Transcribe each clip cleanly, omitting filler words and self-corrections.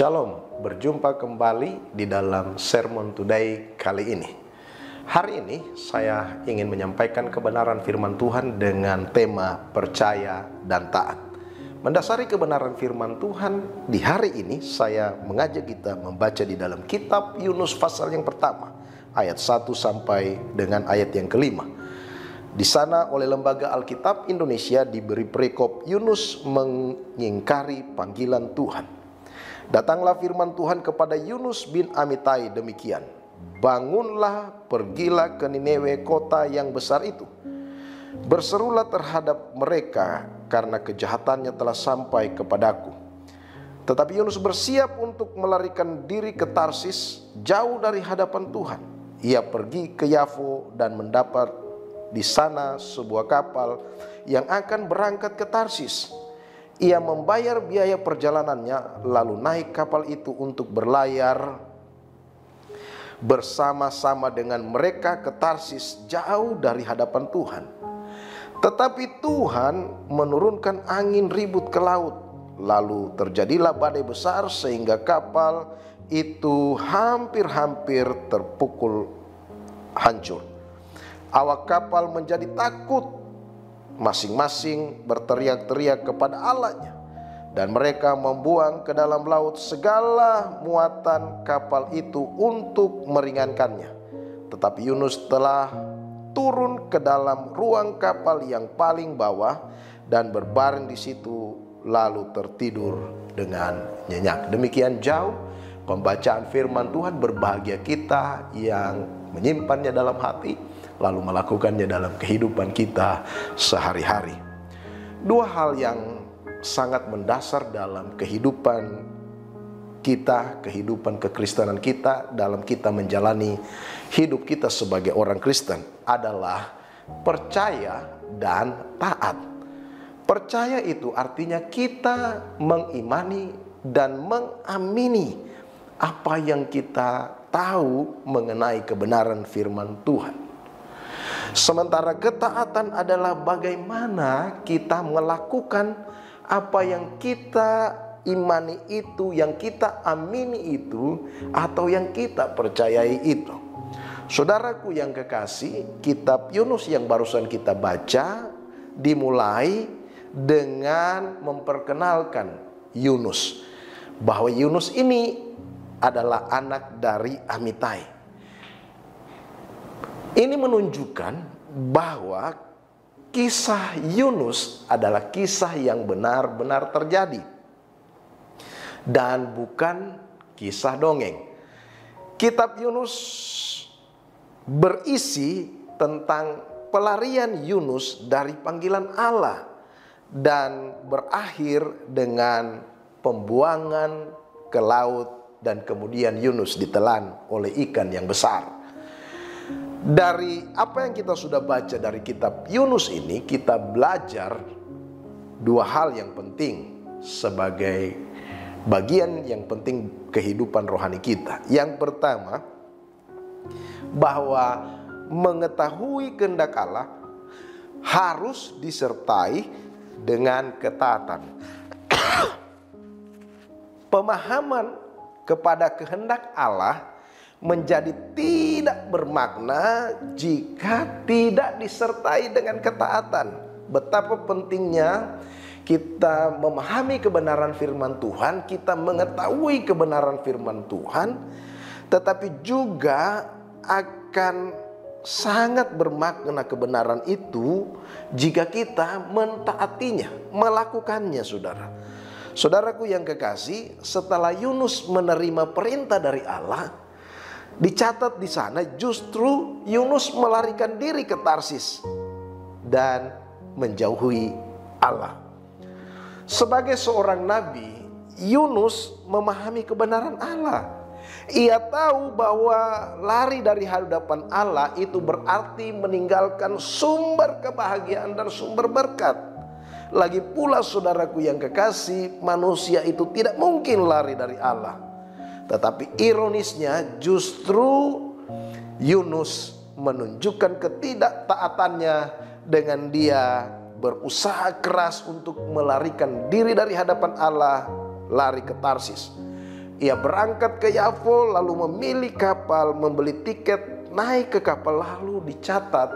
Shalom, berjumpa kembali di dalam Sermon Today kali ini. Hari ini saya ingin menyampaikan kebenaran firman Tuhan dengan tema percaya dan taat. Mendasari kebenaran firman Tuhan, di hari ini saya mengajak kita membaca di dalam kitab Yunus pasal yang pertama, ayat 1 sampai dengan ayat yang kelima. Di sana oleh Lembaga Alkitab Indonesia diberi perikop Yunus mengingkari panggilan Tuhan. Datanglah firman Tuhan kepada Yunus bin Amitai demikian, bangunlah, pergilah ke Niniwe, kota yang besar itu. Berserulah terhadap mereka karena kejahatannya telah sampai kepadaku. Tetapi Yunus bersiap untuk melarikan diri ke Tarsis, jauh dari hadapan Tuhan. Ia pergi ke Yafo dan mendapat di sana sebuah kapal yang akan berangkat ke Tarsis. Ia membayar biaya perjalanannya, lalu naik kapal itu untuk berlayar bersama-sama dengan mereka ke Tarsis, jauh dari hadapan Tuhan. Tetapi Tuhan menurunkan angin ribut ke laut, lalu terjadilah badai besar sehingga kapal itu hampir-hampir terpukul hancur. Awak kapal menjadi takut, masing-masing berteriak-teriak kepada Allahnya, dan mereka membuang ke dalam laut segala muatan kapal itu untuk meringankannya. Tetapi Yunus telah turun ke dalam ruang kapal yang paling bawah dan berbaring di situ, lalu tertidur dengan nyenyak. Demikian jauh pembacaan firman Tuhan. Berbahagia kita yang menyimpannya dalam hati, lalu melakukannya dalam kehidupan kita sehari-hari. Dua hal yang sangat mendasar dalam kehidupan kita, kehidupan kekristenan kita, dalam kita menjalani hidup kita sebagai orang Kristen adalah percaya dan taat. Percaya itu artinya kita mengimani dan mengamini apa yang kita tahu mengenai kebenaran firman Tuhan. Sementara ketaatan adalah bagaimana kita melakukan apa yang kita imani itu, yang kita amini itu, atau yang kita percayai itu. Saudaraku yang kekasih, kitab Yunus yang barusan kita baca dimulai dengan memperkenalkan Yunus, bahwa Yunus ini adalah anak dari Amitai. Ini menunjukkan bahwa kisah Yunus adalah kisah yang benar-benar terjadi dan bukan kisah dongeng. Kitab Yunus berisi tentang pelarian Yunus dari panggilan Allah dan berakhir dengan pembuangan ke laut dan kemudian Yunus ditelan oleh ikan yang besar. Dari apa yang kita sudah baca dari kitab Yunus ini, kita belajar dua hal yang penting sebagai bagian yang penting kehidupan rohani kita. Yang pertama, bahwa mengetahui kehendak Allah harus disertai dengan ketaatan. Pemahaman kepada kehendak Allah menjadi tidak bermakna jika tidak disertai dengan ketaatan. Betapa pentingnya kita memahami kebenaran firman Tuhan, kita mengetahui kebenaran firman Tuhan, tetapi juga akan sangat bermakna kebenaran itu jika kita mentaatinya, melakukannya, saudara. Saudaraku yang kekasih, setelah Yunus menerima perintah dari Allah, dicatat di sana justru Yunus melarikan diri ke Tarsis dan menjauhi Allah. Sebagai seorang nabi, Yunus memahami kebenaran Allah. Ia tahu bahwa lari dari hadapan Allah itu berarti meninggalkan sumber kebahagiaan dan sumber berkat. Lagi pula saudaraku yang kekasih, manusia itu tidak mungkin lari dari Allah. Tetapi ironisnya justru Yunus menunjukkan ketidaktaatannya dengan dia berusaha keras untuk melarikan diri dari hadapan Allah, lari ke Tarsis. Ia berangkat ke Yafo, lalu memilih kapal, membeli tiket, naik ke kapal, lalu dicatat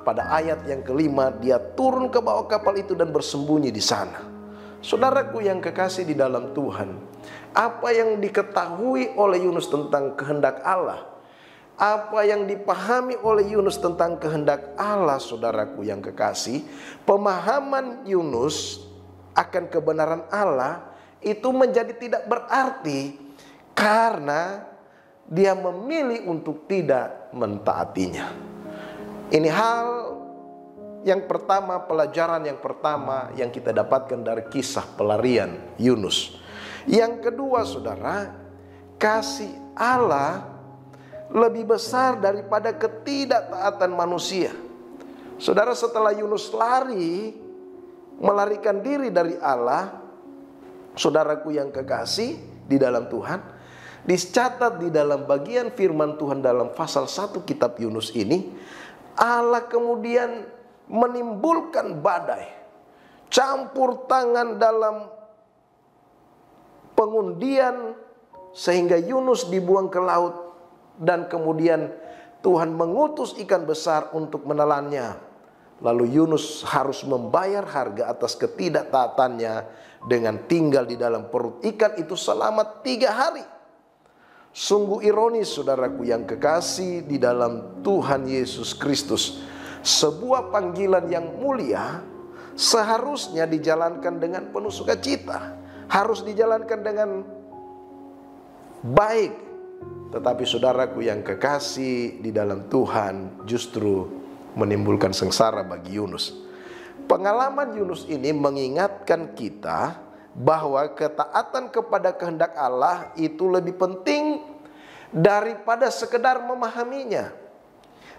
pada ayat yang kelima, dia turun ke bawah kapal itu dan bersembunyi di sana. Saudaraku yang kekasih di dalam Tuhan, apa yang diketahui oleh Yunus tentang kehendak Allah, apa yang dipahami oleh Yunus tentang kehendak Allah, saudaraku yang kekasih, pemahaman Yunus akan kebenaran Allah itu menjadi tidak berarti karena dia memilih untuk tidak mentaatinya. Ini hal yang pertama, pelajaran yang pertama yang kita dapatkan dari kisah pelarian Yunus. Yang kedua, saudara, kasih Allah lebih besar daripada ketidaktaatan manusia. Saudara, setelah Yunus melarikan diri dari Allah, saudaraku yang kekasih di dalam Tuhan, dicatat di dalam bagian firman Tuhan dalam pasal 1 kitab Yunus ini, Allah kemudian menimbulkan badai, campur tangan dalam pengundian, sehingga Yunus dibuang ke laut, dan kemudian Tuhan mengutus ikan besar untuk menelannya. Lalu Yunus harus membayar harga atas ketidaktaatannya dengan tinggal di dalam perut ikan itu selama 3 hari. Sungguh ironis, saudaraku yang kekasih di dalam Tuhan Yesus Kristus. Sebuah panggilan yang mulia seharusnya dijalankan dengan penuh sukacita, harus dijalankan dengan baik. Tetapi saudaraku yang kekasih di dalam Tuhan, justru menimbulkan sengsara bagi Yunus. Pengalaman Yunus ini mengingatkan kita bahwa ketaatan kepada kehendak Allah itu lebih penting daripada sekedar memahaminya.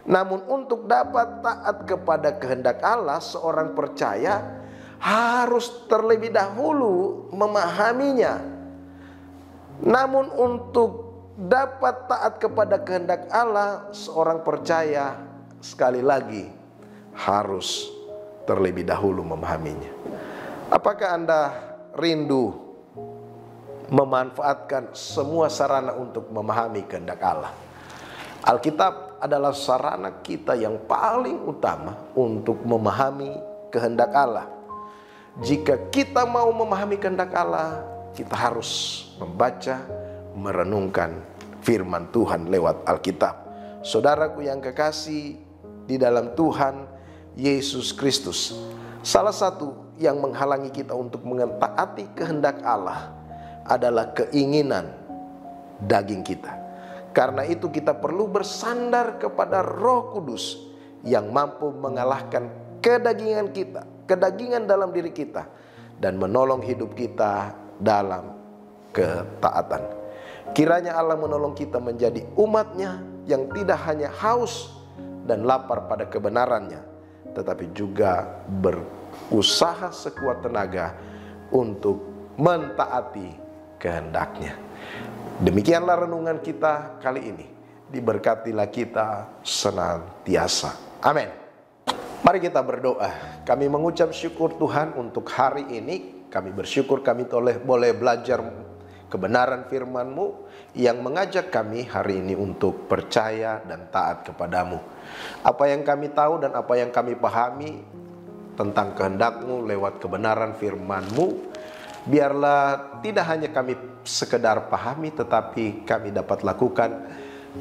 Namun untuk dapat taat kepada kehendak Allah, seorang percaya harus terlebih dahulu memahaminya. Namun untuk dapat taat kepada kehendak Allah, seorang percaya sekali lagi harus terlebih dahulu memahaminya. Apakah Anda rindu memanfaatkan semua sarana untuk memahami kehendak Allah? Alkitab adalah sarana kita yang paling utama untuk memahami kehendak Allah. Jika kita mau memahami kehendak Allah, kita harus membaca, merenungkan firman Tuhan lewat Alkitab. Saudaraku yang kekasih di dalam Tuhan Yesus Kristus, salah satu yang menghalangi kita untuk mentaati kehendak Allah adalah keinginan daging kita. Karena itu kita perlu bersandar kepada Roh Kudus yang mampu mengalahkan kedagingan kita, kedagingan dalam diri kita, dan menolong hidup kita dalam ketaatan. Kiranya Allah menolong kita menjadi umat-Nya yang tidak hanya haus dan lapar pada kebenarannya, tetapi juga berusaha sekuat tenaga untuk mentaati kehendak-Nya. Demikianlah renungan kita kali ini. Diberkatilah kita senantiasa. Amin. Mari kita berdoa. Kami mengucap syukur Tuhan untuk hari ini. Kami bersyukur kami boleh belajar kebenaran firman-Mu yang mengajak kami hari ini untuk percaya dan taat kepadamu. Apa yang kami tahu dan apa yang kami pahami tentang kehendak-Mu lewat kebenaran firman-Mu, biarlah tidak hanya kami sekedar pahami, tetapi kami dapat lakukan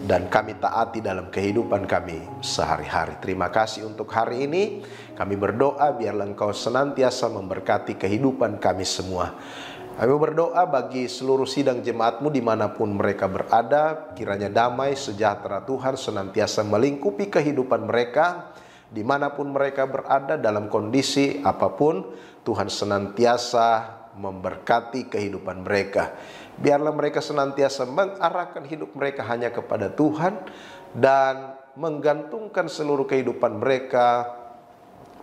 dan kami taati dalam kehidupan kami sehari-hari. Terima kasih untuk hari ini. Kami berdoa biarlah Engkau senantiasa memberkati kehidupan kami semua. Kami berdoa bagi seluruh sidang jemaat-Mu dimanapun mereka berada. Kiranya damai sejahtera Tuhan senantiasa melingkupi kehidupan mereka. Dimanapun mereka berada dalam kondisi apapun, Tuhan senantiasa memberkati kehidupan mereka. Biarlah mereka senantiasa mengarahkan hidup mereka hanya kepada Tuhan dan menggantungkan seluruh kehidupan mereka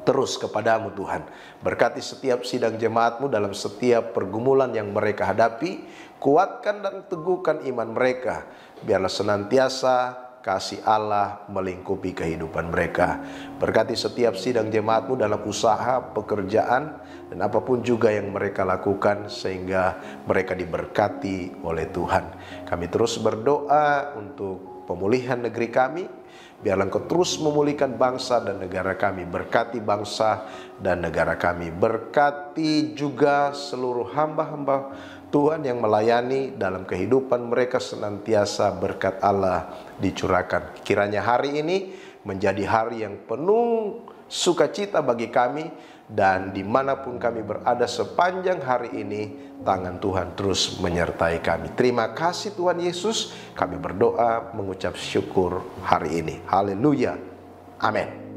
terus kepadamu Tuhan. Berkati setiap sidang jemaat-Mu dalam setiap pergumulan yang mereka hadapi. Kuatkan dan teguhkan iman mereka. Biarlah senantiasa kasih Allah melingkupi kehidupan mereka. Berkati setiap sidang jemaat-Mu dalam usaha, pekerjaan, dan apapun juga yang mereka lakukan, sehingga mereka diberkati oleh Tuhan. Kami terus berdoa untuk pemulihan negeri kami. Biarlah Engkau terus memulihkan bangsa dan negara kami. Berkati bangsa dan negara kami. Berkati juga seluruh hamba-hamba Tuhan yang melayani, dalam kehidupan mereka senantiasa berkat Allah dicurahkan. Kiranya hari ini menjadi hari yang penuh sukacita bagi kami, dan dimanapun kami berada sepanjang hari ini, tangan Tuhan terus menyertai kami. Terima kasih Tuhan Yesus, kami berdoa mengucap syukur hari ini. Haleluya. Amin.